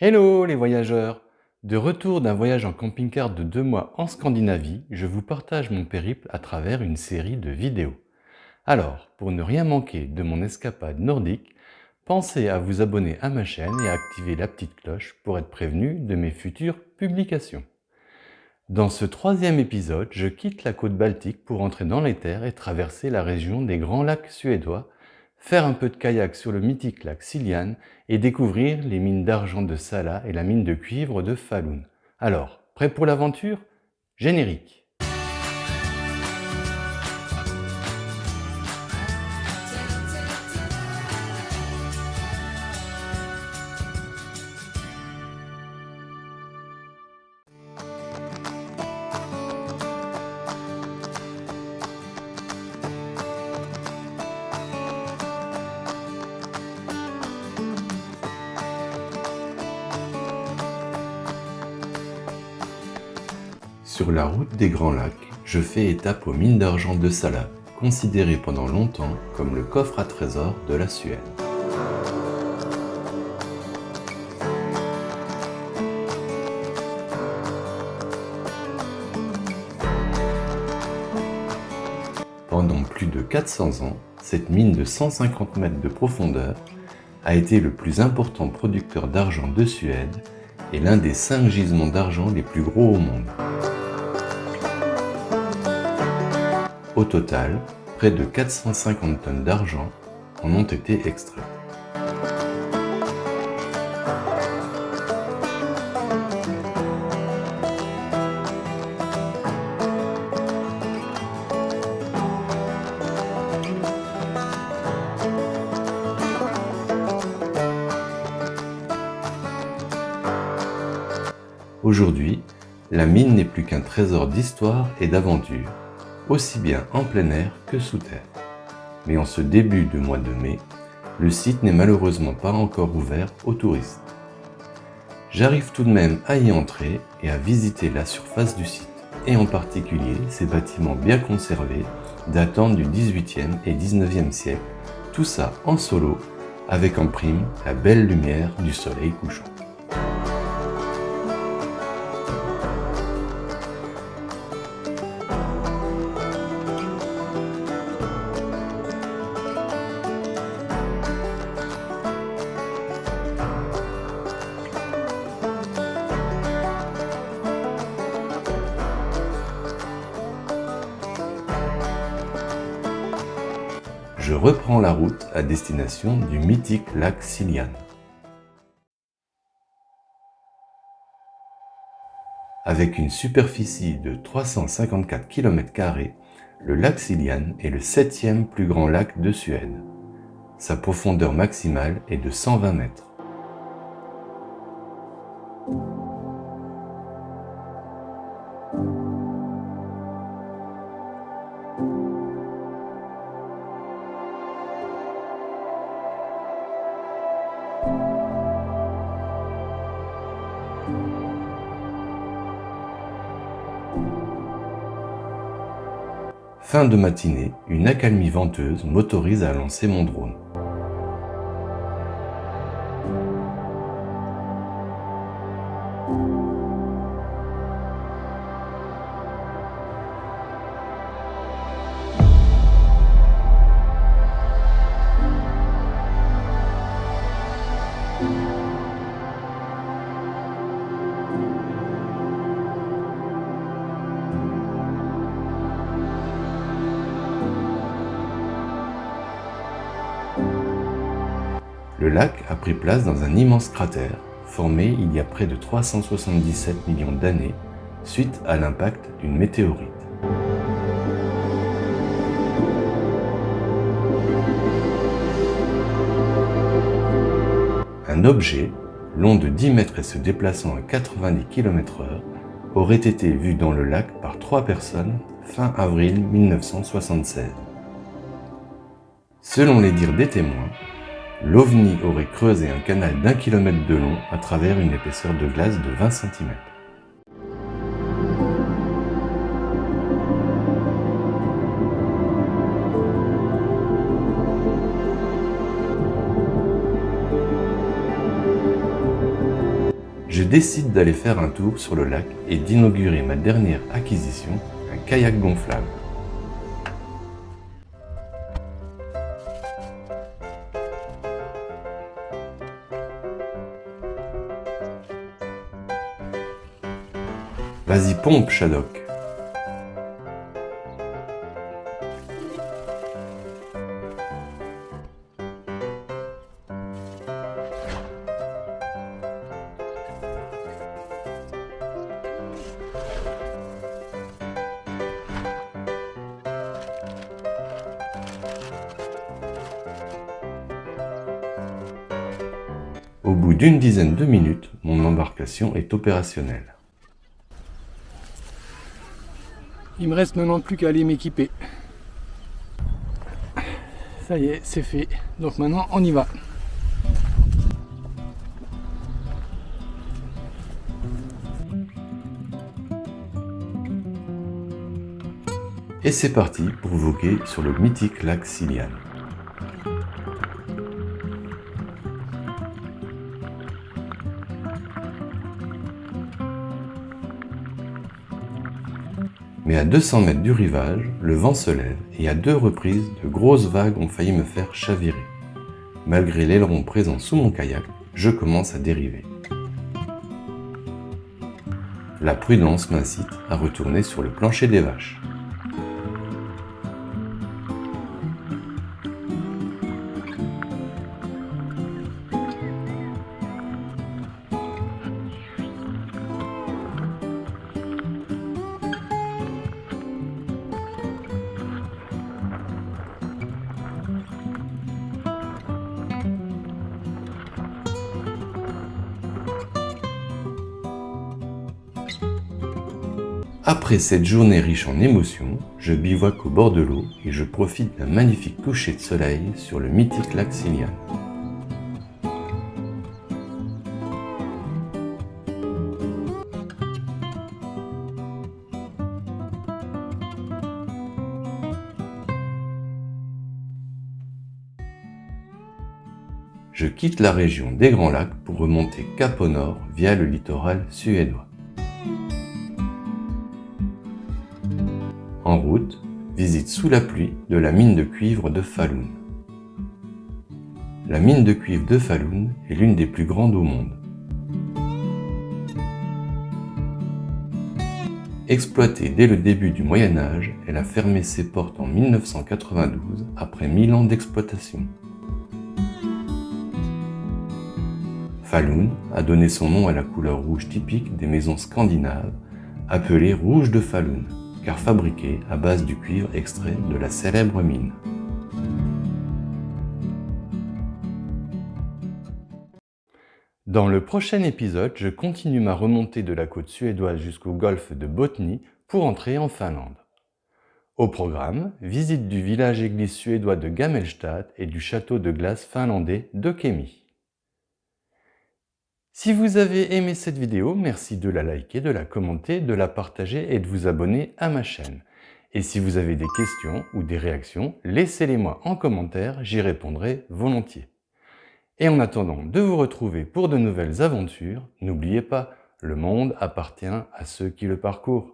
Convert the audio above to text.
Hello les voyageurs! De retour d'un voyage en camping-car de 2 mois en Scandinavie, je vous partage mon périple à travers une série de vidéos. Alors, pour ne rien manquer de mon escapade nordique, pensez à vous abonner à ma chaîne et à activer la petite cloche pour être prévenu de mes futures publications. Dans ce troisième épisode, je quitte la côte baltique pour entrer dans les terres et traverser la région des Grands Lacs suédois, faire un peu de kayak sur le mythique lac Siljan et découvrir les mines d'argent de Salla et la mine de cuivre de Falun. Alors, prêt pour l'aventure? Générique! Sur la route des Grands Lacs, je fais étape aux mines d'argent de Salla, considérées pendant longtemps comme le coffre à trésors de la Suède. Pendant plus de 400 ans, cette mine de 150 mètres de profondeur a été le plus important producteur d'argent de Suède et l'un des 5 gisements d'argent les plus gros au monde. Au total, près de 450 tonnes d'argent en ont été extraites. Aujourd'hui, la mine n'est plus qu'un trésor d'histoire et d'aventure, aussi bien en plein air que sous terre. Mais en ce début de mois de mai, le site n'est malheureusement pas encore ouvert aux touristes. J'arrive tout de même à y entrer et à visiter la surface du site, et en particulier ces bâtiments bien conservés datant du XVIIIe et XIXe siècle, tout ça en solo, avec en prime la belle lumière du soleil couchant. Je reprends la route à destination du mythique lac Siljan. Avec une superficie de 354 km², le lac Siljan est le 7e plus grand lac de Suède. Sa profondeur maximale est de 120 mètres. Fin de matinée, une accalmie venteuse m'autorise à lancer mon drone. Le lac a pris place dans un immense cratère, formé il y a près de 377 millions d'années, suite à l'impact d'une météorite. Un objet, long de 10 mètres et se déplaçant à 90 km/h, aurait été vu dans le lac par 3 personnes fin avril 1976. Selon les dires des témoins, l'OVNI aurait creusé un canal d'1 km de long à travers une épaisseur de glace de 20 cm. je décide d'aller faire un tour sur le lac et d'inaugurer ma dernière acquisition, un kayak gonflable. Vas-y pompe, Shadok! Au bout d'une dizaine de minutes, mon embarcation est opérationnelle. Il me reste maintenant plus qu'à aller m'équiper. Ça y est, c'est fait. Donc maintenant, on y va. Et c'est parti pour voguer sur le mythique lac Scillian. Mais à 200 mètres du rivage, le vent se lève et à 2 reprises, de grosses vagues ont failli me faire chavirer. Malgré l'aileron présent sous mon kayak, je commence à dériver. La prudence m'incite à retourner sur le plancher des vaches. Après cette journée riche en émotions, je bivouaque au bord de l'eau et je profite d'un magnifique coucher de soleil sur le mythique lac Scillian. Je quitte la région des Grands Lacs pour remonter cap au nord via le littoral suédois. En route, visite sous la pluie de la mine de cuivre de Falun. La mine de cuivre de Falun est l'une des plus grandes au monde. Exploitée dès le début du Moyen Âge, elle a fermé ses portes en 1992 après 1000 ans d'exploitation. Falun a donné son nom à la couleur rouge typique des maisons scandinaves, appelée rouge de Falun, car fabriquée à base du cuivre extrait de la célèbre mine. Dans le prochain épisode, je continue ma remontée de la côte suédoise jusqu'au golfe de Botnie pour entrer en Finlande. Au programme, visite du village-église suédois de Gammelstad et du château de glace finlandais de Kemi. Si vous avez aimé cette vidéo, merci de la liker, de la commenter, de la partager et de vous abonner à ma chaîne. Et si vous avez des questions ou des réactions, laissez-les-moi en commentaire, j'y répondrai volontiers. Et en attendant de vous retrouver pour de nouvelles aventures, n'oubliez pas, le monde appartient à ceux qui le parcourent.